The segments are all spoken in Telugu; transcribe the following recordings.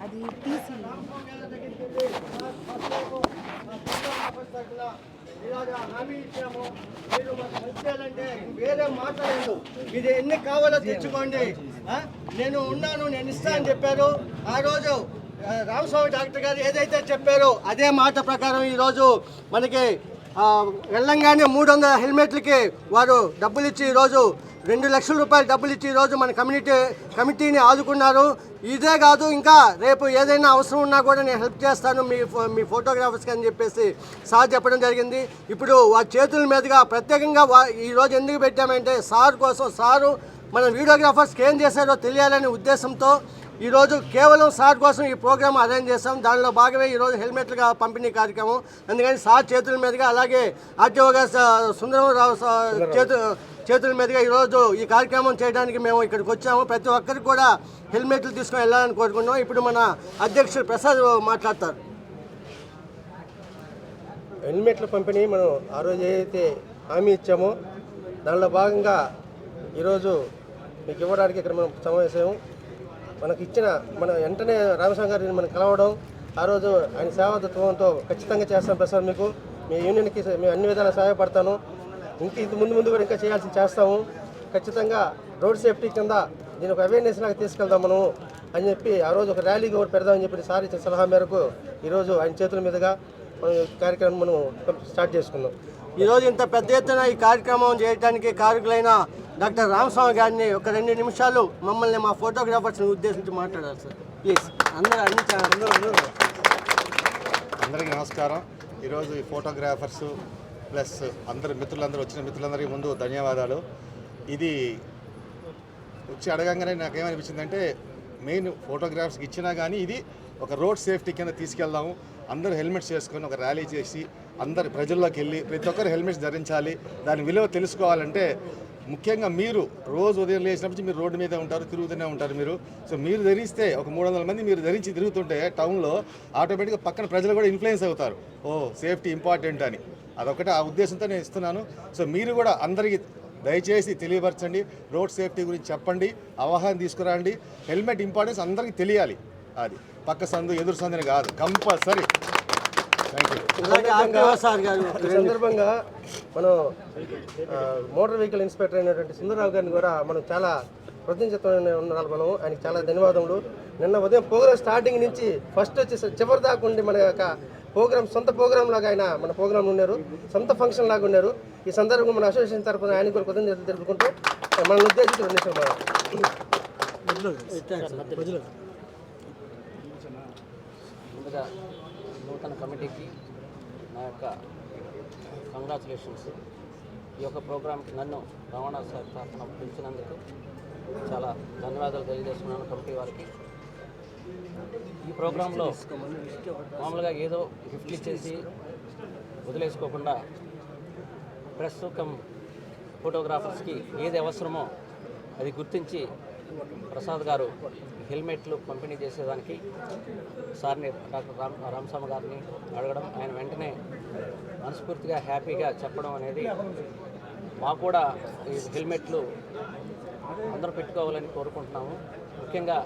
అది తీసి హామీ ఇచ్చాము. మీరు చేయాలంటే వేరే మాట్లాడలేదు. ఇది ఎన్ని కావాలో తెచ్చుకోండి, నేను ఉన్నాను, నేను ఇస్తా అని చెప్పారు. ఆ రోజు రామస్వామి డాక్టర్ గారు ఏదైతే చెప్పారో అదే మాట ప్రకారం ఈరోజు మనకి వెళ్ళంగానే 300 హెల్మెట్లకి వారు డబ్బులు ఇచ్చి ఈరోజు 2 లక్షల రూపాయలు డబ్బులు ఇచ్చి ఈరోజు మన కమిటీని ఆదుకున్నారు. ఇదే కాదు, ఇంకా రేపు ఏదైనా అవసరం ఉన్నా కూడా నేను హెల్ప్ చేస్తాను మీ ఫోటోగ్రాఫర్స్కి అని చెప్పేసి సార్ చెప్పడం జరిగింది. ఇప్పుడు వారి చేతుల మీదుగా ప్రత్యేకంగా ఈరోజు ఎందుకు పెట్టామంటే సార్ కోసం, సారు మన వీడియోగ్రాఫర్స్కి ఏం చేశారో తెలియాలనే ఉద్దేశంతో ఈరోజు కేవలం సార్ కోసం ఈ ప్రోగ్రామ్ అరేంజ్ చేస్తాం. దానిలో భాగమే ఈరోజు హెల్మెట్లుగా పంపిణీ కార్యక్రమం. అందుకని సార్ చేతుల మీదుగా, అలాగే ఆర్టీఓ గారు సుందరరావు చేతుల మీదుగా ఈరోజు ఈ కార్యక్రమం చేయడానికి మేము ఇక్కడికి వచ్చాము. ప్రతి ఒక్కరికి కూడా హెల్మెట్లు తీసుకొని వెళ్ళాలని కోరుకున్నాం. ఇప్పుడు మన అధ్యక్షుడు ప్రసాద్ మాట్లాడతారు. హెల్మెట్ల పంపిణీ మనం ఆ రోజు ఏదైతే హామీ ఇచ్చామో దానిలో భాగంగా ఈరోజు మీకు ఇవ్వడానికి ఇక్కడ మనం సమావేశం. మనకి ఇచ్చిన వెంటనే రామస్వామి గారిని మనం కలవడం, ఆ రోజు ఆయన సేవాతత్వంతో ఖచ్చితంగా చేస్తాను ప్రసాద్, మీకు మీ యూనియన్కి మేము అన్ని విధాలా సహాయపడతాను, ఇంత ముందు కూడా ఇంకా చేస్తాము, ఖచ్చితంగా రోడ్ సేఫ్టీ కింద దీని ఒక అవేర్నెస్ లాగా తీసుకెళ్దాం మనం అని చెప్పి ఆ రోజు ఒక ర్యాలీగా కూడా పెడదామని చెప్పి సార్ ఇచ్చిన సలహా మేరకు ఈరోజు ఆయన చేతుల మీదుగా మనం కార్యక్రమం మనం స్టార్ట్ చేసుకున్నాం. ఈరోజు ఇంత పెద్ద ఎత్తున ఈ కార్యక్రమం చేయడానికి కారకులైన డాక్టర్ రామస్వామి గారిని ఒక 2 నిమిషాలు మమ్మల్ని మా ఫోటోగ్రాఫర్స్ని ఉద్దేశించి మాట్లాడాలి సార్, ప్లీజ్. అందరికీ నమస్కారం. ఈరోజు ఈ ఫోటోగ్రాఫర్సు ప్లస్ వచ్చిన మిత్రులందరికీ ముందు ధన్యవాదాలు. ఇది వచ్చి అడగంగానే నాకేమనిపించిందంటే మెయిన్ ఫోటోగ్రాఫర్స్కి ఇచ్చినా కానీ ఇది ఒక రోడ్ సేఫ్టీ కింద తీసుకెళ్దాము, అందరూ హెల్మెట్స్ చేసుకొని ఒక ర్యాలీ చేసి అందరు ప్రజల్లోకి వెళ్ళి ప్రతి ఒక్కరు హెల్మెట్స్ ధరించాలి, దాని విలువ తెలుసుకోవాలంటే ముఖ్యంగా మీరు రోజు ఉదయం లేచినప్పుడు మీరు రోడ్డు మీద ఉంటారు, తిరుగుతూనే ఉంటారు మీరు. సో మీరు ధరిస్తే ఒక 300 మంది మీరు ధరించి తిరుగుతుంటే టౌన్లో ఆటోమేటిక్గా పక్కన ప్రజలు కూడా ఇన్ఫ్లుయెన్స్ అవుతారు, సేఫ్టీ ఇంపార్టెంట్ అని. అదొకటి ఆ ఉద్దేశంతో నేను ఇస్తున్నాను. సో మీరు కూడా అందరికీ దయచేసి తెలియపరచండి, రోడ్ సేఫ్టీ గురించి చెప్పండి, అవగాహన తీసుకురండి. హెల్మెట్ ఇంపార్టెన్స్ అందరికీ తెలియాలి, అది పక్క సందు ఎదురు సందుని కాదు, కంపల్సరీ. ఈ సందర్భంగా మనం మోటార్ వెహికల్ ఇన్స్పెక్టర్ అయినటువంటి సుందరరావు గారిని కూడా మనం చాలా కృతజ్ఞతగా ఉండాలి. మనం ఆయనకి చాలా ధన్యవాదములు. నిన్న ఉదయం ప్రోగ్రామ్ స్టార్టింగ్ నుంచి ఫస్ట్ వచ్చేసి చివరి దాకా ఉండి మన యొక్క ప్రోగ్రామ్ సొంత ప్రోగ్రామ్ లాగా ఆయన మన ప్రోగ్రామ్ ఉన్నారు, సొంత ఫంక్షన్ లాగా ఉన్నారు. ఈ సందర్భంగా మన అసోసియేషన్ తరఫున ఆయన కూడా కృతజ్ఞతలు తెలుపుకుంటూ మన ఉద్దేశించి 2 నిమిషాలు ముందుగా నూతన కమిటీకి నా యొక్క కంగ్రాచులేషన్స్. ఈ యొక్క ప్రోగ్రాంకి నన్ను రవాణా శాఖ తరఫున పిలిచినందుకు చాలా ధన్యవాదాలు తెలియజేస్తున్నాను కమిటీ వారికి. ఈ ప్రోగ్రాంలో మామూలుగా ఏదో గిఫ్ట్లు ఇచ్చేసి వదిలేసుకోకుండా ప్రెస్ కమ్ ఫోటోగ్రాఫర్స్కి ఏది అవసరమో అది గుర్తించి ప్రసాద్ గారు హెల్మెట్లు పంపిణీ చేసేదానికి సార్ని డాక్టర్ రామస్వామి గారిని అడగడం, ఆయన వెంటనే మనస్ఫూర్తిగా హ్యాపీగా చెప్పడం అనేది మాకు కూడా ఈ హెల్మెట్లు అందరూ పెట్టుకోవాలని కోరుకుంటున్నాము. ముఖ్యంగా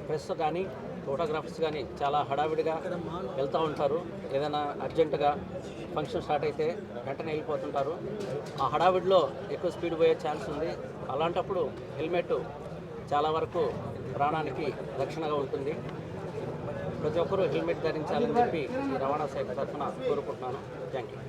ప్రెస్ కానీ ఫోటోగ్రాఫర్స్ కానీ చాలా హడావిడిగా వెళ్తూ ఉంటారు, ఏదైనా అర్జెంటుగా ఫంక్షన్ స్టార్ట్ అయితే వెంటనే వెళ్ళిపోతుంటారు. ఆ హడావిడిలో ఎక్కువ స్పీడ్ పోయే ఛాన్స్ ఉంది. అలాంటప్పుడు హెల్మెట్ చాలా వరకు ప్రాణానికి రక్షణగా ఉంటుంది. ప్రతి ఒక్కరూ హెల్మెట్ ధరించాలని చెప్పి ఈ రవాణా శాఖ తరఫున కోరుకుంటున్నాను. Thank you.